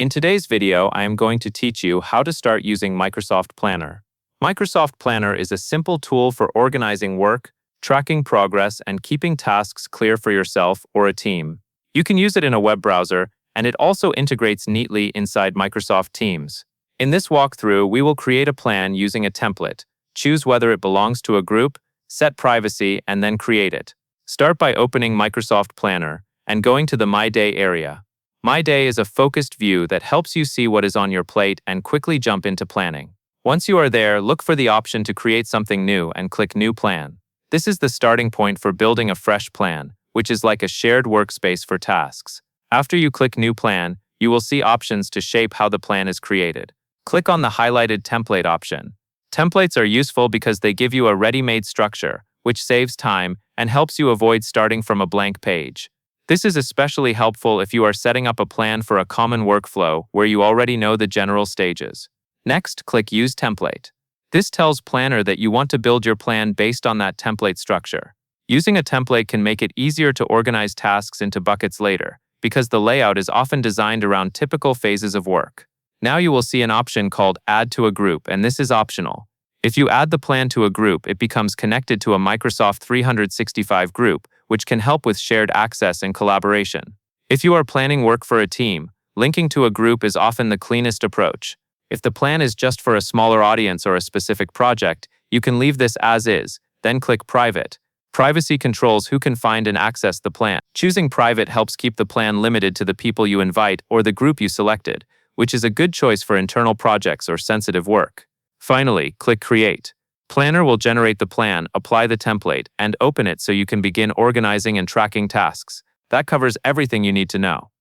In today's video, I am going to teach you how to start using Microsoft Planner. Microsoft Planner is a simple tool for organizing work, tracking progress, and keeping tasks clear for yourself or a team. You can use it in a web browser, and it also integrates neatly inside Microsoft Teams. In this walkthrough, we will create a plan using a template, choose whether it belongs to a group, set privacy, and then create it. Start by opening Microsoft Planner and going to the My Day area. My Day is a focused view that helps you see what is on your plate and quickly jump into planning. Once you are there, look for the option to create something new and click New Plan. This is the starting point for building a fresh plan, which is like a shared workspace for tasks. After you click New Plan, you will see options to shape how the plan is created. Click on the highlighted Template option. Templates are useful because they give you a ready-made structure, which saves time and helps you avoid starting from a blank page. This is especially helpful if you are setting up a plan for a common workflow where you already know the general stages. Next, click Use Template. This tells Planner that you want to build your plan based on that template structure. Using a template can make it easier to organize tasks into buckets later, because the layout is often designed around typical phases of work. Now you will see an option called Add to a Group, and this is optional. If you add the plan to a group, it becomes connected to a Microsoft 365 group, which can help with shared access and collaboration. If you are planning work for a team, linking to a group is often the cleanest approach. If the plan is just for a smaller audience or a specific project, you can leave this as is, then click Private. Privacy controls who can find and access the plan. Choosing Private helps keep the plan limited to the people you invite or the group you selected, which is a good choice for internal projects or sensitive work. Finally, click Create. Planner will generate the plan, apply the template, and open it so you can begin organizing and tracking tasks. That covers everything you need to know.